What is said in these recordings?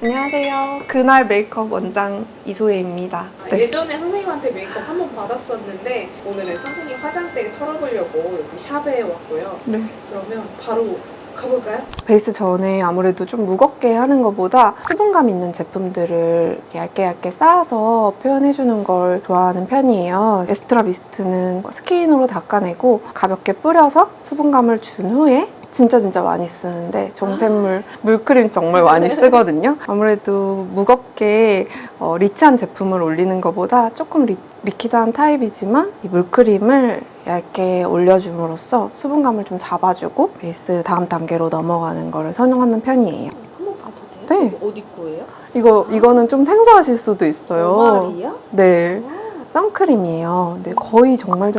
안녕하세요. 그날 메이크업 원장 이소혜입니다. 네. 예전에 선생님한테 메이크업 한 번 받았었는데 오늘은 선생님 화장대 털어보려고 여기 샵에 왔고요. 네. 그러면 바로 가볼까요? 베이스 전에 아무래도 좀 무겁게 하는 것보다 수분감 있는 제품들을 얇게 얇게 쌓아서 표현해주는 걸 좋아하는 편이에요. 에스트라 미스트는 스킨으로 닦아내고 가볍게 뿌려서 수분감을 준 후에 진짜 많이 쓰는데 정샘물 물크림 정말 많이 쓰거든요. 아무래도 무겁게 리치한 제품을 올리는 것보다 조금 리퀴드한 타입이지만 이 물크림을 얇게 올려줌으로써 수분감을 좀 잡아주고 베이스 다음 단계로 넘어가는 거를 선호하는 편이에요. 한번 봐도 돼요? 네. 이거 어디 거예요? 이거는 좀 생소하실 수도 있어요. 머마리요? 네. 선크림이에요. 근데 거의 정말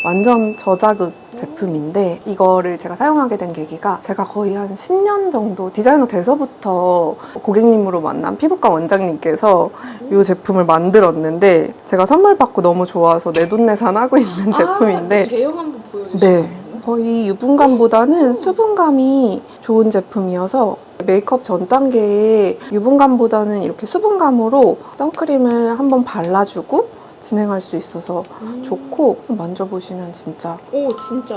완전 저자극 제품인데 이거를 제가 사용하게 된 계기가 제가 거의 한 10년 정도 디자이너 돼서부터 고객님으로 만난 피부과 원장님께서 이 제품을 만들었는데 제가 선물 받고 너무 좋아서 내돈내산 하고 있는 제품인데 제형 한번 보여주시면 네. 안 돼요? 거의 유분감보다는 수분감이 좋은 제품이어서 메이크업 전 단계에 유분감보다는 이렇게 수분감으로 선크림을 한번 발라주고 진행할 수 있어서 좋고 만져보시면 진짜 오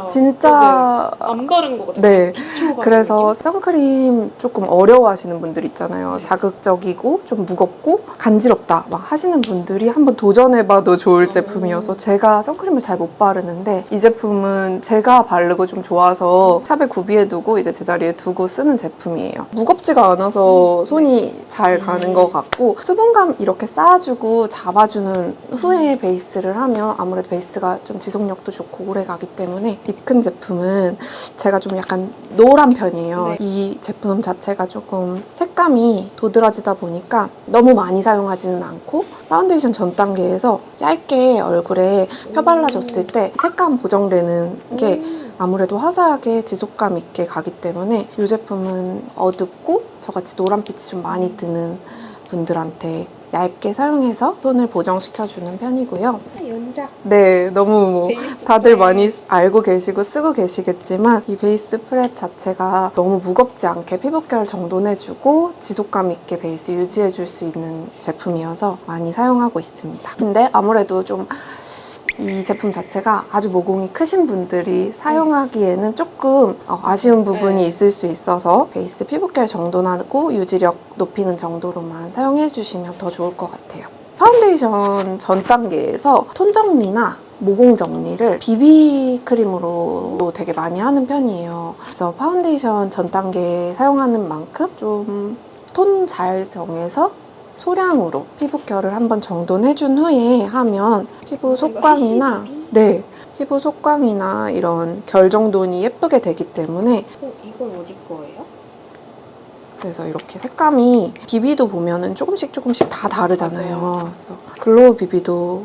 진짜 안 바른 거 같아요. 네. 기초 바른 그래서 느낌? 선크림 조금 어려워하시는 분들 있잖아요. 네. 자극적이고 좀 무겁고 간지럽다 막 하시는 분들이 한번 도전해봐도 좋을 제품이어서 제가 선크림을 잘 못 바르는데 이 제품은 제가 바르고 좀 좋아서 샵에 구비해두고 이제 제자리에 두고 쓰는 제품이에요. 무겁지가 않아서 손이 잘 가는 것 같고 수분감 이렇게 쌓아주고 잡아주는 후에 베이스를 하면 아무래도 베이스가 좀 지속력도 좋고 오래 가기 때문에 입 큰 제품은 제가 좀 약간 노란 편이에요. 네. 이 제품 자체가 조금 색감이 도드라지다 보니까 너무 많이 사용하지는 않고 파운데이션 전 단계에서 얇게 얼굴에 펴발라줬을 때 색감 보정되는 게 아무래도 화사하게 지속감 있게 가기 때문에 이 제품은 어둡고 저같이 노란빛이 좀 많이 드는 분들한테 얇게 사용해서 톤을 보정시켜주는 편이고요. 연작 네, 너무 베이스 다들 프랩. 많이 알고 계시고 쓰고 계시겠지만 이 베이스 프랩 자체가 너무 무겁지 않게 피부결 정돈해주고 지속감 있게 베이스 유지해줄 수 있는 제품이어서 많이 사용하고 있습니다. 근데 아무래도 좀 이 제품 자체가 아주 모공이 크신 분들이 사용하기에는 조금 아쉬운 부분이 네. 있을 수 있어서 베이스 피부결 정돈하고 유지력 높이는 정도로만 사용해 주시면 더 좋을 것 같아요. 파운데이션 전 단계에서 톤 정리나 모공 정리를 비비크림으로 되게 많이 하는 편이에요. 그래서 파운데이션 전 단계에 사용하는 만큼 좀 톤 잘 정해서 소량으로 피부결을 한번 정돈해준 후에 하면 피부 속광이나 HCBB? 피부 속광이나 이런 결 정돈이 예쁘게 되기 때문에 이건 어디 거예요? 그래서 이렇게 색감이 비비도 보면은 조금씩 다 다르잖아요. 그래서 글로우 비비도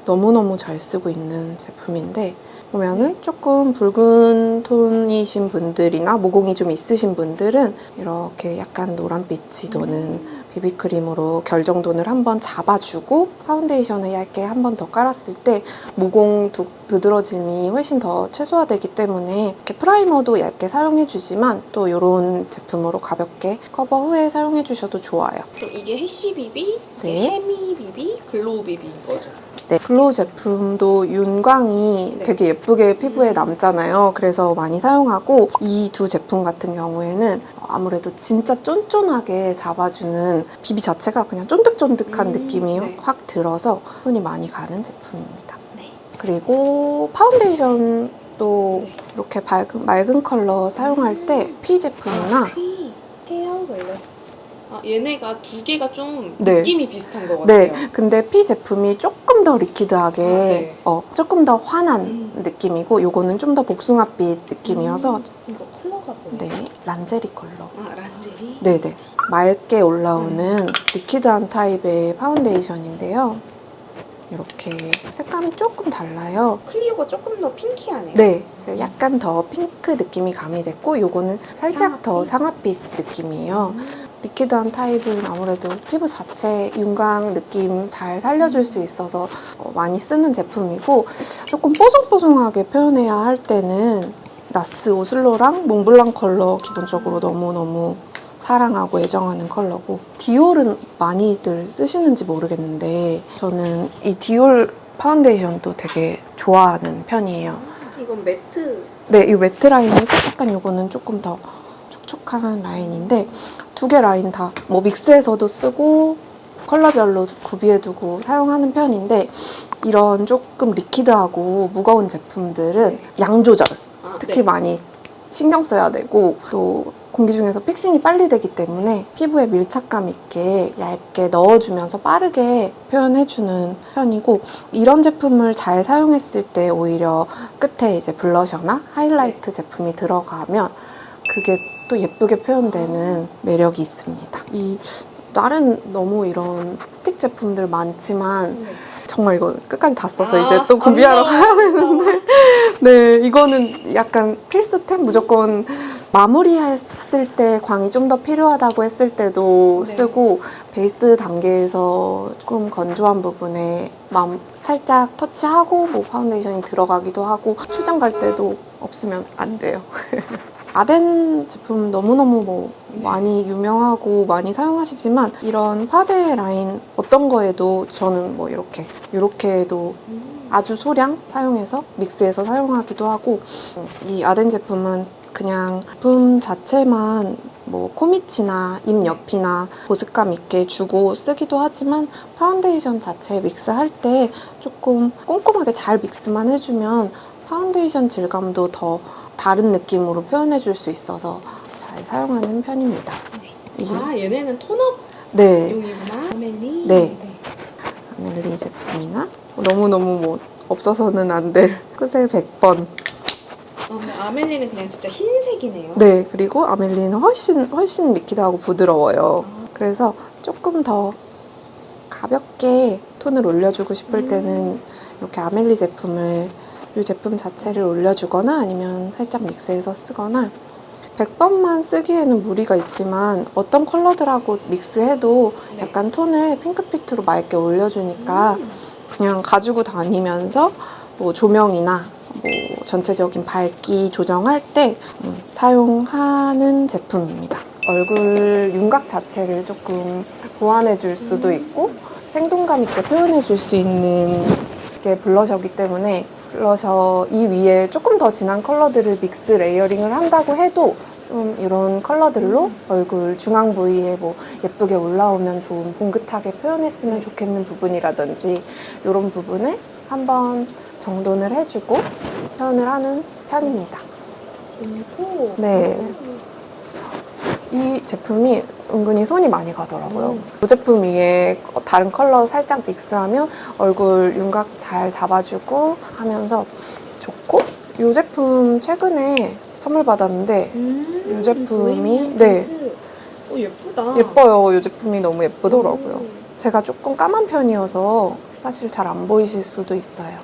너무너무 잘 쓰고 있는 제품인데 보면은 조금 붉은 톤이신 분들이나 모공이 좀 있으신 분들은 이렇게 약간 노란빛이 도는 비비크림으로 결 정돈을 한번 잡아주고 파운데이션을 얇게 한 번 더 깔았을 때 모공 두드러짐이 훨씬 더 최소화되기 때문에 이렇게 프라이머도 얇게 사용해주지만 또 이런 제품으로 가볍게 커버 후에 사용해주셔도 좋아요. 그럼 이게 해쉬비비, 네. 해미비비, 글로우비비인 거죠? 네, 글로우 제품도 윤광이 네. 되게 예쁘게 피부에 남잖아요. 그래서 많이 사용하고 이 두 제품 같은 경우에는 아무래도 진짜 쫀쫀하게 잡아주는 비비 자체가 그냥 쫀득쫀득한 느낌이 네. 확 들어서 손이 많이 가는 제품입니다. 네. 그리고 파운데이션도 네. 이렇게 맑은 컬러 사용할 때 P 제품이나 헤어 웰러스. 얘네가 두 개가 좀 네. 느낌이 비슷한 것 같아요. 네, 근데 P 제품이 조금 더 리퀴드하게 네. 조금 더 환한 느낌이고 요거는 좀 더 복숭아빛 느낌이어서 이거 컬러가 뭐예요? 네, 란제리 컬러. 란제리? 네네, 맑게 올라오는 리퀴드한 타입의 파운데이션인데요. 이렇게 색감이 조금 달라요. 클리오가 조금 더 핑키하네요. 네, 약간 더 핑크 느낌이 가미됐고 요거는 살짝 더 상아빛 느낌이에요. 리퀴드한 타입은 아무래도 피부 자체 윤광 느낌 잘 살려줄 수 있어서 많이 쓰는 제품이고 조금 뽀송뽀송하게 표현해야 할 때는 나스 오슬로랑 몽블랑 컬러 기본적으로 너무너무 사랑하고 애정하는 컬러고, 디올은 많이들 쓰시는지 모르겠는데 저는 이 디올 파운데이션도 되게 좋아하는 편이에요. 이건 매트. 네, 이 매트 라인이 약간 요거는 조금 더 촉촉한 라인인데, 두 개 라인 다 뭐 믹스해서도 쓰고 컬러별로 구비해두고 사용하는 편인데, 이런 조금 리퀴드하고 무거운 제품들은 양 조절 특히 많이 신경 써야 되고, 또 공기 중에서 픽싱이 빨리 되기 때문에 피부에 밀착감 있게 얇게 넣어주면서 빠르게 표현해주는 편이고, 이런 제품을 잘 사용했을 때 오히려 끝에 이제 블러셔나 하이라이트 제품이 들어가면 그게 또 예쁘게 표현되는 매력이 있습니다. 다른 너무 이런 스틱 제품들 많지만 정말 이거 끝까지 다 써서 이제 또 구비하러 가야 되는데, 네, 이거는 약간 필수템, 무조건 마무리했을 때 광이 좀 더 필요하다고 했을 때도 쓰고, 베이스 단계에서 조금 건조한 부분에 살짝 터치하고 뭐 파운데이션이 들어가기도 하고, 출장 갈 때도 없으면 안 돼요. 아덴 제품 너무너무 뭐 많이 유명하고 많이 사용하시지만, 이런 파데 라인 어떤 거에도 저는 뭐 이렇게도 아주 소량 사용해서 믹스해서 사용하기도 하고, 이 아덴 제품은 그냥 제품 자체만 뭐 코밑이나 입 옆이나 보습감 있게 주고 쓰기도 하지만, 파운데이션 자체 믹스할 때 조금 꼼꼼하게 잘 믹스만 해주면 파운데이션 질감도 더 다른 느낌으로 표현해줄 수 있어서 잘 사용하는 편입니다. 얘네는 톤업 네. 용이구나. 아멜리. 네. 아멜리 제품이나 너무너무 뭐 없어서는 안 될 크셀 100번. 아멜리는 그냥 진짜 흰색이네요. 네, 그리고 아멜리는 훨씬 리퀴드하고 부드러워요. 그래서 조금 더 가볍게 톤을 올려주고 싶을 때는 이렇게 아멜리 제품을, 이 제품 자체를 올려주거나 아니면 살짝 믹스해서 쓰거나, 100번만 쓰기에는 무리가 있지만 어떤 컬러들하고 믹스해도 약간 톤을 핑크빛으로 맑게 올려주니까 그냥 가지고 다니면서 뭐 조명이나 뭐 전체적인 밝기 조정할 때 사용하는 제품입니다. 얼굴 윤곽 자체를 조금 보완해 줄 수도 있고 생동감 있게 표현해 줄 수 있는 게 블러셔이기 때문에, 블러셔 이 위에 조금 더 진한 컬러들을 믹스 레이어링을 한다고 해도 좀 이런 컬러들로 얼굴 중앙 부위에 뭐 예쁘게 올라오면 좋은 봉긋하게 표현했으면 좋겠는 부분이라든지, 이런 부분을 한번 정돈을 해주고 표현을 하는 편입니다. 딘토. 네. 이 제품이 은근히 손이 많이 가더라고요. 이 제품 위에 다른 컬러 살짝 믹스하면 얼굴 윤곽 잘 잡아주고 하면서 좋고, 이 제품 최근에 선물 받았는데, 이 제품이 예쁘다. 예뻐요. 이 제품이 너무 예쁘더라고요. 제가 조금 까만 편이어서 사실 잘 안 보이실 수도 있어요.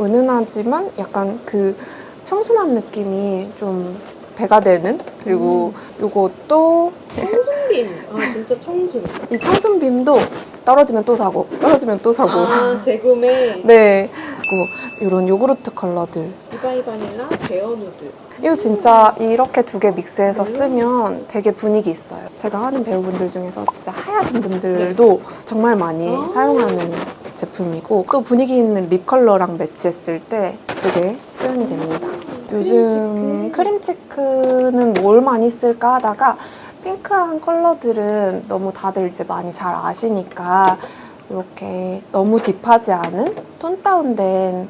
은은하지만 약간 그 청순한 느낌이 좀 배가 되는, 그리고 요것도 청순빔. 진짜 청순. 이 청순빔도 떨어지면 또 사고 떨어지면 또 사고. 재구매. 네. 그리고 이런 요구르트 컬러들, 이바이 바닐라, 베어누드. 이거 진짜 이렇게 두 개 믹스해서 쓰면 되게 분위기 있어요. 제가 하는 배우분들 중에서 진짜 하얀 분들도 정말 많이 사용하는 제품이고, 또 분위기 있는 립 컬러랑 매치했을 때 예쁘게 표현이 됩니다. 요즘 크림치크는 뭘 많이 쓸까 하다가 핑크한 컬러들은 너무 다들 이제 많이 잘 아시니까 이렇게 너무 딥하지 않은 톤 다운된,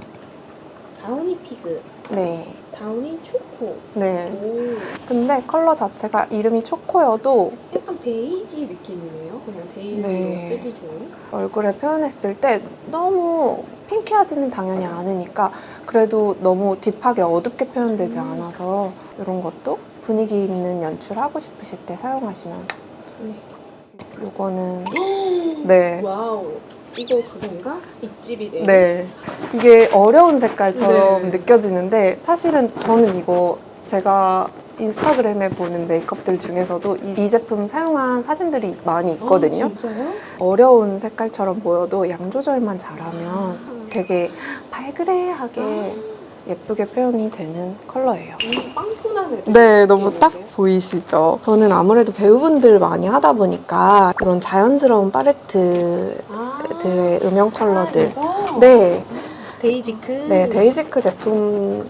다우니 피그. 네. 다우니 초코. 네. 오. 근데 컬러 자체가 이름이 초코여도 약간 베이지 느낌이네요. 그냥 데일리로 네. 쓰기 좋은. 얼굴에 표현했을 때 너무 핑키하지는 당연히 않으니까, 그래도 너무 딥하게 어둡게 표현되지 않아서 이런 것도 분위기 있는 연출하고 싶으실 때 사용하시면. 요거는 네. 와우. 이거 그건가? 입집이네. 네. 이게 어려운 색깔처럼 네. 느껴지는데, 사실은 저는 이거 제가 인스타그램에 보는 메이크업들 중에서도 이 제품 사용한 사진들이 많이 있거든요. 진짜요? 어려운 색깔처럼 보여도 양 조절만 잘하면 되게 발그레하게 예쁘게 표현이 되는 컬러예요. 이 빵꾸나는 네, 너무 딱 보이시죠? 저는 아무래도 배우분들 많이 하다 보니까 이런 자연스러운 팔레트들의 음영 컬러들. 네, 데이지크. 네, 데이지크 제품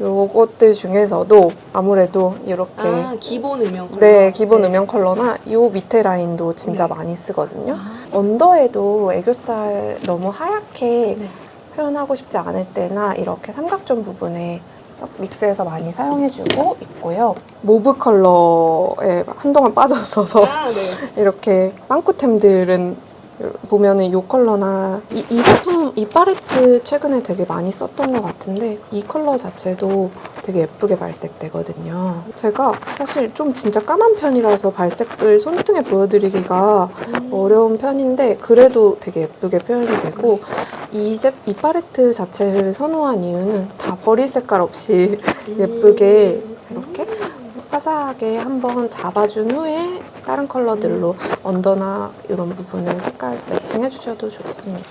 요것들 중에서도 아무래도 이렇게 기본 음영 컬러. 네, 기본 음영 컬러나 이 밑에 라인도 진짜 네. 많이 쓰거든요. 언더에도 애교살 너무 하얗게 네. 표현하고 싶지 않을 때나 이렇게 삼각존 부분에 섞 믹스해서 많이 사용해주고 있고요. 모브 컬러에 한동안 빠졌어서 네. 이렇게 빵꾸템들은 보면은 이 컬러나 이 제품, 이 팔레트 최근에 되게 많이 썼던 것 같은데 이 컬러 자체도 되게 예쁘게 발색되거든요. 제가 사실 좀 진짜 까만 편이라서 발색을 손등에 보여드리기가 어려운 편인데 그래도 되게 예쁘게 표현이 되고 이 팔레트 자체를 선호한 이유는 다 버릴 색깔 없이 예쁘게 이렇게 화사하게 한번 잡아준 후에 다른 컬러들로 언더나 이런 부분을 색깔 매칭해 주셔도 좋습니다.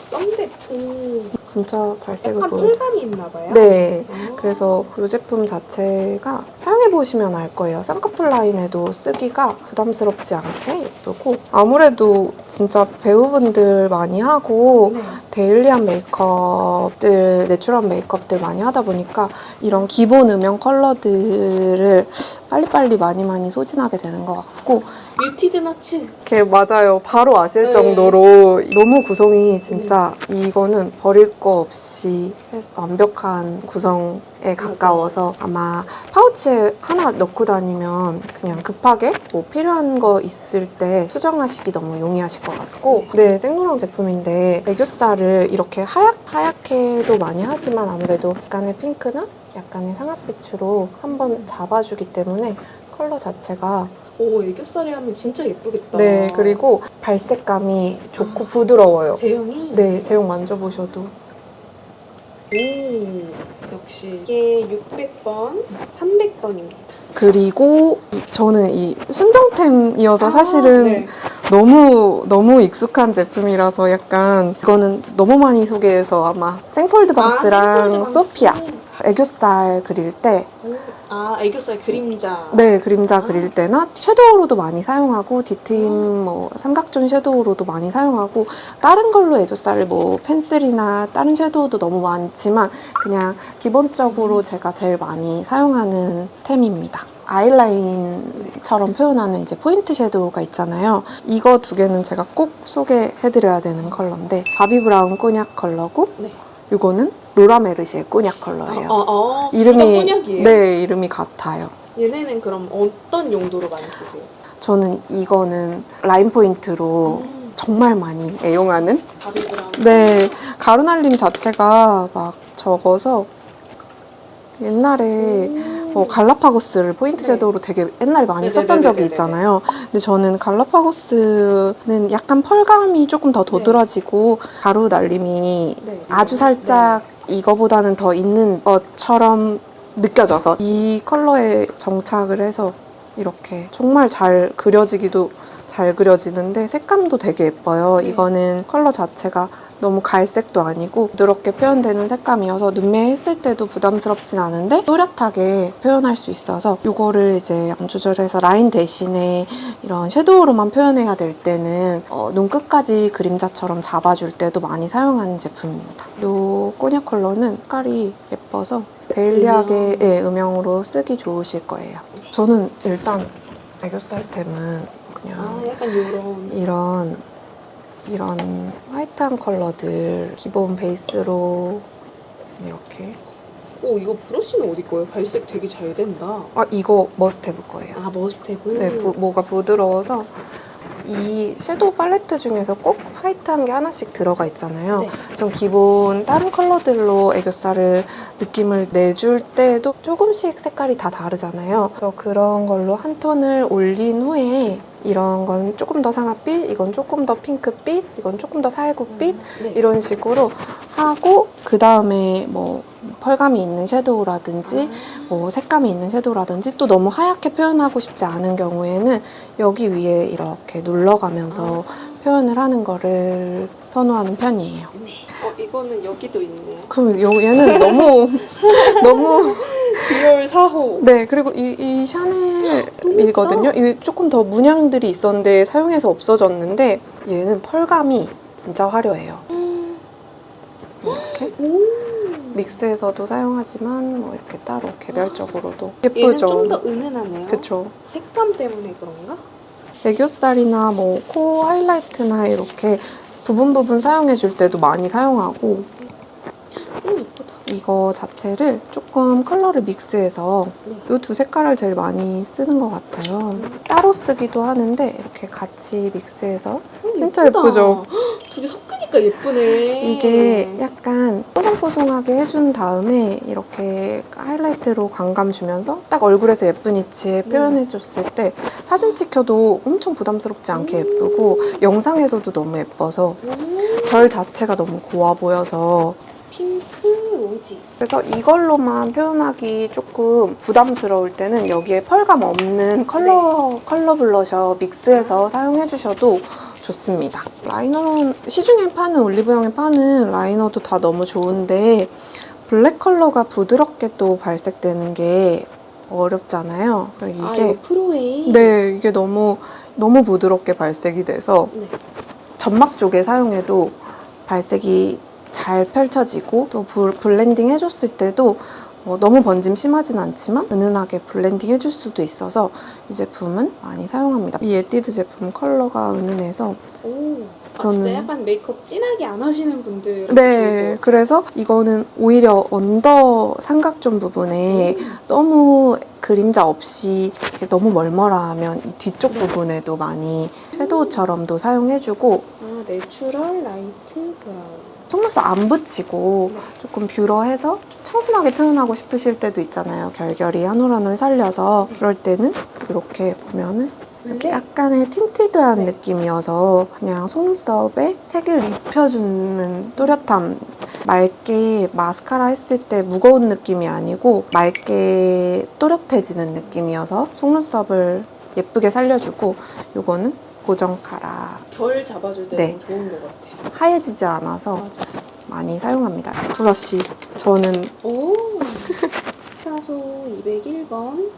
썸데프. 진짜 발색을 약간 보여드려요. 펄감이 있나봐요. 네, 그래서 이 제품 자체가 사용해보시면 알 거예요. 쌍꺼풀 라인에도 쓰기가 부담스럽지 않게 예쁘고 아무래도 진짜 배우분들 많이 하고 네. 데일리한 메이크업들, 내추럴 메이크업들 많이 하다 보니까 이런 기본 음영 컬러들을 빨리빨리 많이 소진하게 되는 것 같고 뮤티드 너츠. 이렇게 맞아요. 바로 아실 네. 정도로 너무 구성이 진짜 이거는 버릴 거 없이 완벽한 구성에 가까워서 아마 파우치에 하나 넣고 다니면 그냥 급하게 뭐 필요한 거 있을 때 수정하시기 너무 용이하실 것 같고 네, 생로랑 제품인데 애교살을 이렇게 하얗게도 많이 하지만 아무래도 약간의 핑크나 약간의 상아빛으로 한번 잡아주기 때문에 컬러 자체가 오, 애교살에 하면 진짜 예쁘겠다. 네, 그리고 발색감이 좋고 부드러워요. 제형이? 네, 제형 만져보셔도. 오, 역시 이게 600번, 300번입니다. 그리고 저는 이 순정템이어서 사실은 네. 너무 익숙한 제품이라서 약간 이거는 너무 많이 소개해서 아마 생폴드방스랑 생폴드방스. 소피아 애교살 그릴 때 애교살 그림자. 네, 그림자 그릴 때나 섀도우로도 많이 사용하고 디트임 뭐 삼각존 섀도우로도 많이 사용하고 다른 걸로 애교살을 뭐 펜슬이나 다른 섀도우도 너무 많지만 그냥 기본적으로 제가 제일 많이 사용하는 템입니다. 아이라인처럼 표현하는 이제 포인트 섀도우가 있잖아요. 이거 두 개는 제가 꼭 소개해드려야 되는 컬러인데 바비 브라운 꼬냑 컬러고 네. 이거는 로라 메르시의 꼬냑 컬러예요. 이름이 꼬냑이에요? 네, 이름이 같아요. 얘네는 그럼 어떤 용도로 많이 쓰세요? 저는 이거는 라인 포인트로 정말 많이 애용하는 바비 브라운. 네, 가루날림 자체가 막 적어서 옛날에 뭐 갈라파고스를 포인트 네. 섀도우로 되게 옛날에 많이 네네네네네네. 썼던 적이 있잖아요. 근데 저는 갈라파고스는 약간 펄감이 조금 더 도드라지고 가루날림이 네. 아주 살짝 이거보다는 더 있는 것처럼 느껴져서 이 컬러에 정착을 해서 이렇게 정말 잘 그려지기도 잘 그려지는데 색감도 되게 예뻐요. 네. 이거는 컬러 자체가 너무 갈색도 아니고 부드럽게 표현되는 색감이어서 눈매 했을 때도 부담스럽진 않은데 또렷하게 표현할 수 있어서 이거를 이제 양 조절해서 라인 대신에 이런 섀도우로만 표현해야 될 때는 눈 끝까지 그림자처럼 잡아줄 때도 많이 사용하는 제품입니다. 이 꼬냑 컬러는 색깔이 예뻐서 데일리하게 음영으로 쓰기 좋으실 거예요. 저는 일단 애교살템은 그냥 약간 이런 화이트한 컬러들 기본 베이스로 이렇게 이거 브러쉬는 어디 거예요? 발색 되게 잘 된다. 이거 머스테브 거예요. 머스테브? 네, 뭐가 부드러워서 이 섀도우 팔레트 중에서 꼭 화이트한 게 하나씩 들어가 있잖아요. 네. 전 기본 다른 컬러들로 애교살을 느낌을 내줄 때도 조금씩 색깔이 다 다르잖아요. 그래서 그런 걸로 한 톤을 올린 후에 이런 건 조금 더 상아빛, 이건 조금 더 핑크빛, 이건 조금 더 살구빛 네. 이런 식으로 하고 그 다음에 뭐 펄감이 있는 섀도우라든지 뭐 색감이 있는 섀도우라든지 또 너무 하얗게 표현하고 싶지 않은 경우에는 여기 위에 이렇게 눌러가면서 표현을 하는 거를 선호하는 편이에요. 네. 이거는 여기도 있네요. 그럼 얘는 너무 너무 디올 4호. 네, 그리고 이 샤넬이거든요. 이게 조금 더 문양들이 있었는데 사용해서 없어졌는데 얘는 펄감이 진짜 화려해요. 이렇게 오. 믹스해서도 사용하지만 뭐 이렇게 따로 개별적으로도 얘는 예쁘죠. 좀 더 은은하네요. 그쵸. 색감 때문에 그런가? 애교살이나 뭐 코 하이라이트나 이렇게 부분 사용해줄 때도 많이 사용하고 예쁘다. 이거 자체를 조금 컬러를 믹스해서 네. 이 두 색깔을 제일 많이 쓰는 것 같아요. 따로 쓰기도 하는데 이렇게 같이 믹스해서 진짜 예쁘다. 예쁘죠? 두 개 섞으니까 예쁘네. 이게 약간 뽀송뽀송하게 해준 다음에 이렇게 하이라이트로 광감 주면서 딱 얼굴에서 예쁜 위치에 표현해줬을 때 사진 찍혀도 엄청 부담스럽지 않게 예쁘고 영상에서도 너무 예뻐서 결 자체가 너무 고와 보여서 핑크 로지. 그래서 이걸로만 표현하기 조금 부담스러울 때는 여기에 펄감 없는 컬러 블러셔 믹스해서 사용해주셔도 좋습니다. 라이너, 시중에 파는 올리브영에 파는 라이너도 다 너무 좋은데 블랙 컬러가 부드럽게 또 발색되는 게 어렵잖아요. 이게 이거 프로웨이. 네, 이게 너무 부드럽게 발색이 돼서 네. 점막 쪽에 사용해도 발색이 잘 펼쳐지고 또 블렌딩 해줬을 때도 너무 번짐 심하진 않지만 은은하게 블렌딩 해줄 수도 있어서 이 제품은 많이 사용합니다. 이 에뛰드 제품 컬러가 은은해서 오. 저는- 진짜 약간 메이크업 진하게 안 하시는 분들. 네, 그래서 이거는 오히려 언더 삼각존 부분에 음. 너무 그림자 없이 이렇게 너무 멀멀하면 이 뒤쪽 네. 부분에도 많이 섀도우처럼도 사용해주고 내추럴 라이트 브라운. 속눈썹 안 붙이고 조금 뷰러해서 좀 청순하게 표현하고 싶으실 때도 있잖아요. 결결이 한 올 한 올 살려서 그럴 때는 이렇게 보면은 이렇게 약간의 틴티드한 네. 느낌이어서 그냥 속눈썹에 색을 입혀주는 또렷함, 맑게 마스카라 했을 때 무거운 느낌이 아니고 맑게 또렷해지는 느낌이어서 속눈썹을 예쁘게 살려주고 이거는 고정 카라 결 잡아줄 때 네. 너무 좋은 것 같아요. 하얘지지 않아서 맞아요. 많이 사용합니다. 브러쉬 저는 오. 피카소 201번.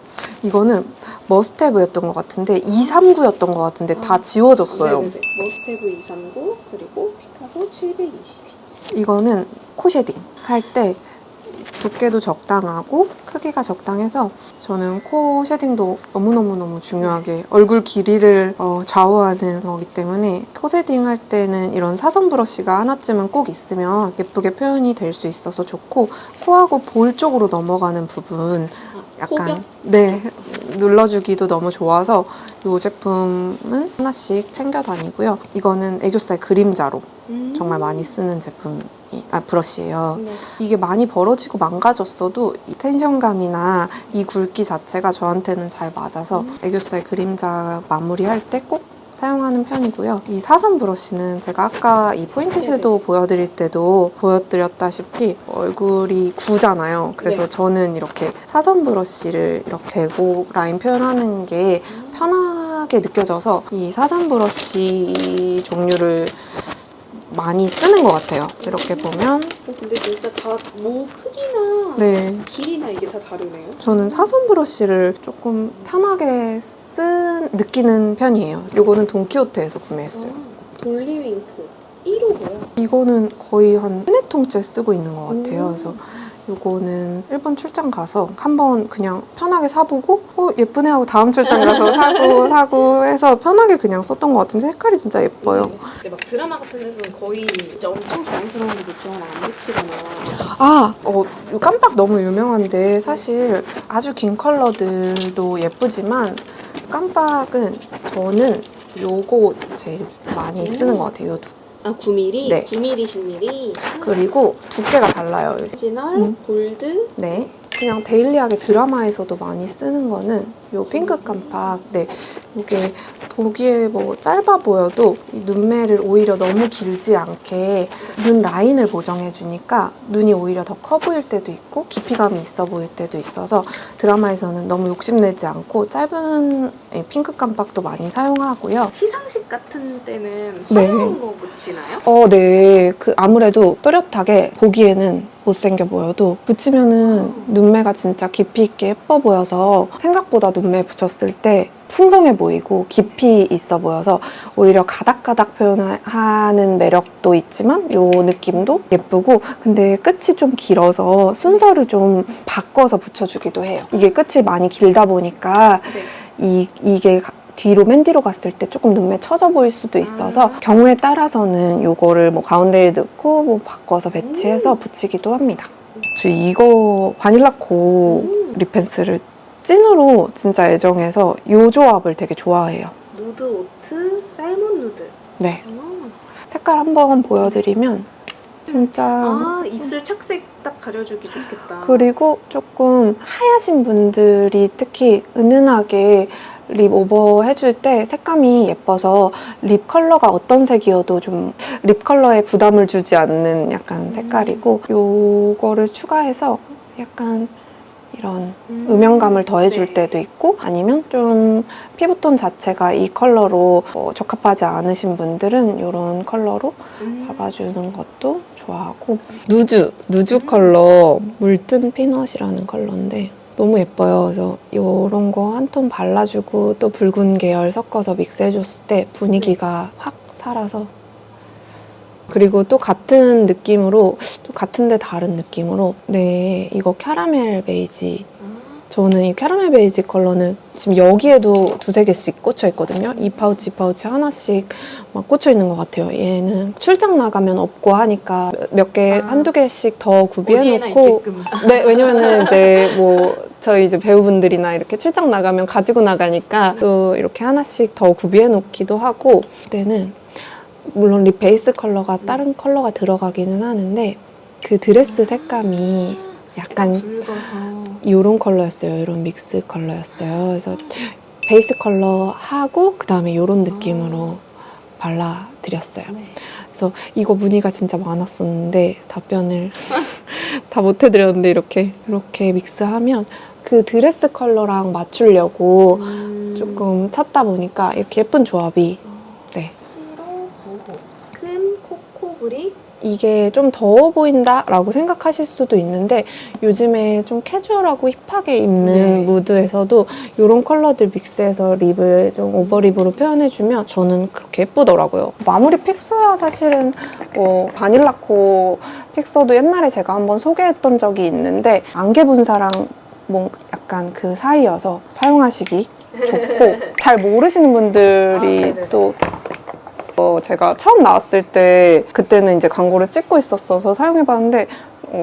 이거는 머스테브였던 것 같은데 239였던 것 같은데 다 지워졌어요. 네네네. 머스테브 239 그리고 피카소 722. 이거는 코 쉐딩 할 때 두께도 적당하고 크기가 적당해서 저는 코 쉐딩도 너무너무 중요하게 얼굴 길이를 좌우하는 거기 때문에 코 쉐딩 할 때는 이런 사선 브러쉬가 하나쯤은 꼭 있으면 예쁘게 표현이 될 수 있어서 좋고 코하고 볼 쪽으로 넘어가는 부분 약간 네 눌러주기도 너무 좋아서 이 제품은 하나씩 챙겨 다니고요. 이거는 애교살 그림자로 정말 많이 쓰는 브러쉬예요. 네. 이게 많이 벌어지고 망가졌어도 이 텐션감이나 이 굵기 자체가 저한테는 잘 맞아서 애교살 그림자 마무리할 때 꼭 사용하는 편이고요. 이 사선 브러쉬는 제가 아까 이 포인트 섀도우 보여드릴 때도 보여드렸다시피 얼굴이 구잖아요. 그래서 네. 저는 이렇게 사선 브러쉬를 이렇게 대고 라인 표현하는 게 편하게 느껴져서 이 사선 브러쉬 종류를 많이 쓰는 것 같아요. 이렇게 보면 근데 진짜 다 뭐 크기나 네, 길이나 이게 다 다르네요. 저는 사선 브러쉬를 조금 편하게 느끼는 편이에요. 이거는 돈키호테에서 구매했어요. 돌리윙크 1호고요. 이거는 거의 한 3-4통째 쓰고 있는 것 같아요. 그래서 이거는 일본 출장 가서 한번 그냥 편하게 사보고 예쁘네 하고 다음 출장 가서 사고 해서 편하게 그냥 썼던 것 같은데 색깔이 진짜 예뻐요. 이제 막 드라마 같은 데서는 거의 진짜 엄청 자연스러운데 붙이거나 안 붙이거나. 이 깜빡 너무 유명한데 사실 아주 긴 컬러들도 예쁘지만 깜빡은 저는 요거 제일 많이 쓰는 것 같아요. 요 9mm? 네. 9mm, 10mm. 그리고 두께가 달라요. 이게. 오리지널, 골드, 네. 그냥 데일리하게 드라마에서도 많이 쓰는 거는 요 핑크 깜빡. 네, 이게 보기에 뭐 짧아 보여도 이 눈매를 오히려 너무 길지 않게 눈 라인을 보정해주니까 눈이 오히려 더 커 보일 때도 있고 깊이감이 있어 보일 때도 있어서 드라마에서는 너무 욕심내지 않고 짧은 핑크 깜빡도 많이 사용하고요. 시상식 같은 때는 네. 화려한 거 묻히나요? 네. 아무래도 또렷하게 보기에는 못생겨 보여도 붙이면은 눈매가 진짜 깊이 있게 예뻐 보여서 생각보다 눈매에 붙였을 때 풍성해 보이고 깊이 있어 보여서 오히려 가닥가닥 표현하는 매력도 있지만 요 느낌도 예쁘고, 근데 끝이 좀 길어서 순서를 좀 바꿔서 붙여주기도 해요. 이게 끝이 많이 길다 보니까 네. 이게 뒤로 맨 뒤로 갔을 때 조금 눈매 처져 보일 수도 있어서 경우에 따라서는 요거를 뭐 가운데에 넣고 뭐 바꿔서 배치해서 붙이기도 합니다. 저 이거 바닐라코 립 펜슬을 찐으로 진짜 애정해서 이 조합을 되게 좋아해요. 누드 오트, 살몬 누드. 네. 색깔 한번 보여드리면 진짜 입술 착색 딱 가려주기 좋겠다. 그리고 조금 하얗신 분들이 특히 은은하게 립 오버 해줄 때 색감이 예뻐서 립 컬러가 어떤 색이어도 좀 립 컬러에 부담을 주지 않는 약간 색깔이고, 요거를 추가해서 약간 이런 음영감을 더해줄 네. 때도 있고, 아니면 좀 피부톤 자체가 이 컬러로 적합하지 않으신 분들은 이런 컬러로 잡아주는 것도 좋아하고, 누주 컬러 물든 피넛이라는 컬러인데 너무 예뻐요. 그래서 이런 거 한 톤 발라주고 또 붉은 계열 섞어서 믹스해줬을 때 분위기가 확 살아서, 그리고 또 같은 느낌으로, 또 같은데 다른 느낌으로, 네, 이거 캐러멜 베이지. 저는 이 캐러멜 베이지 컬러는 지금 여기에도 두세 개씩 꽂혀 있거든요. 이 파우치 하나씩 막 꽂혀 있는 것 같아요. 얘는 출장 나가면 없고 하니까 몇 개, 한두 개씩 더 구비해놓고. 네, 왜냐면은 이제 뭐 저희 이제 배우분들이나 이렇게 출장 나가면 가지고 나가니까 또 이렇게 하나씩 더 구비해놓기도 하고, 그때는 물론 립 베이스 컬러가 다른 컬러가 들어가기는 하는데 그 드레스 색감이 약간 붉어서 이런 컬러였어요. 이런 믹스 컬러였어요. 그래서 베이스 컬러 하고 그 다음에 이런 느낌으로 발라드렸어요. 네. 그래서 이거 문의가 진짜 많았었는데 답변을 다 못 해드렸는데 이렇게 믹스하면 그 드레스 컬러랑 맞추려고 조금 찾다 보니까 이렇게 예쁜 조합이. 네. 7595 큰 코코 브릭. 이게 좀 더워 보인다라고 생각하실 수도 있는데 요즘에 좀 캐주얼하고 힙하게 입는 무드에서도 이런 컬러들 믹스해서 립을 좀 오버립으로 표현해주면 저는 그렇게 예쁘더라고요. 마무리 픽서야 사실은 바닐라코 픽서도 옛날에 제가 한번 소개했던 적이 있는데 안개 분사랑 뭐 약간 그 사이여서 사용하시기 좋고, 잘 모르시는 분들이 또 제가 처음 나왔을 때 그때는 이제 광고를 찍고 있었어서 사용해봤는데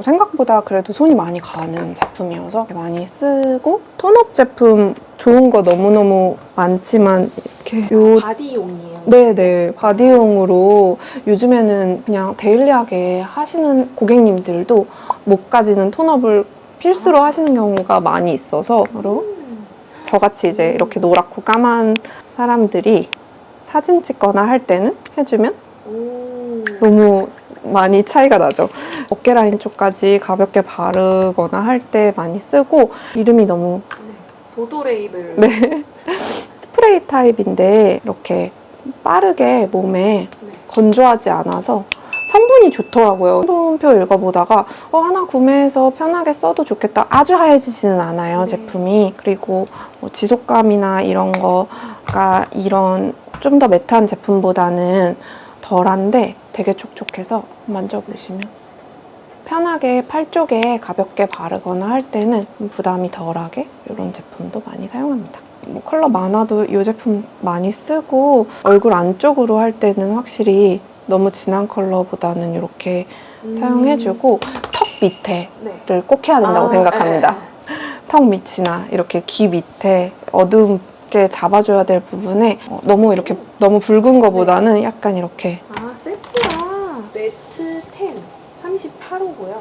생각보다 그래도 손이 많이 가는 제품이어서 많이 쓰고, 톤업 제품 좋은 거 너무너무 많지만 이렇게 바디용이에요. 네네, 바디용으로 요즘에는 그냥 데일리하게 하시는 고객님들도 목까지는 톤업을 필수로 하시는 경우가 많이 있어서, 그리고 저같이 이제 이렇게 노랗고 까만 사람들이 사진 찍거나 할 때는 해주면 너무 많이 차이가 나죠. 어깨 라인 쪽까지 가볍게 바르거나 할 때 많이 쓰고, 이름이 너무 도도 레이블. 네. 스프레이 타입인데 이렇게 빠르게 몸에 건조하지 않아서 성분이 좋더라고요. 성분표 읽어보다가 하나 구매해서 편하게 써도 좋겠다. 아주 하얘지지는 않아요, 제품이. 그리고 뭐 지속감이나 이런 거가 이런 좀 더 매트한 제품보다는 덜한데 되게 촉촉해서 만져보시면 편하게 팔 쪽에 가볍게 바르거나 할 때는 부담이 덜하게 이런 제품도 많이 사용합니다. 뭐 컬러 많아도 이 제품 많이 쓰고, 얼굴 안쪽으로 할 때는 확실히 너무 진한 컬러보다는 이렇게 사용해주고, 턱 밑에를 꼭 해야 된다고 생각합니다. 턱 밑이나 이렇게 귀 밑에 어둡게 잡아줘야 될 부분에 너무 이렇게 너무 붉은 거보다는 약간 이렇게. 세프라 매트 10 38호고요.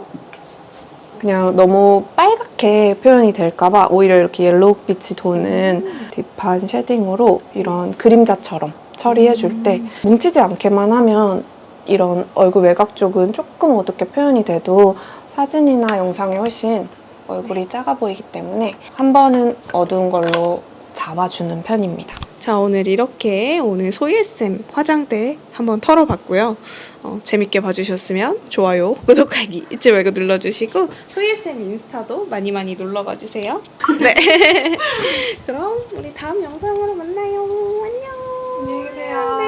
그냥 너무 빨갛게 하얗게 표현이 될까봐 오히려 이렇게 옐로우빛이 도는 딥한 쉐딩으로 이런 그림자처럼 처리해줄 때 뭉치지 않게만 하면 이런 얼굴 외곽 쪽은 조금 어둡게 표현이 돼도 사진이나 영상에 훨씬 얼굴이 작아 보이기 때문에 한 번은 어두운 걸로 잡아주는 편입니다. 자, 오늘 이렇게 오늘 소희쌤 화장대 한번 털어봤고요. 재밌게 봐주셨으면 좋아요, 구독하기 잊지 말고 눌러주시고 소희쌤 인스타도 많이 많이 놀러가주세요. 네. 그럼 우리 다음 영상으로 만나요. 안녕. 안녕히 계세요.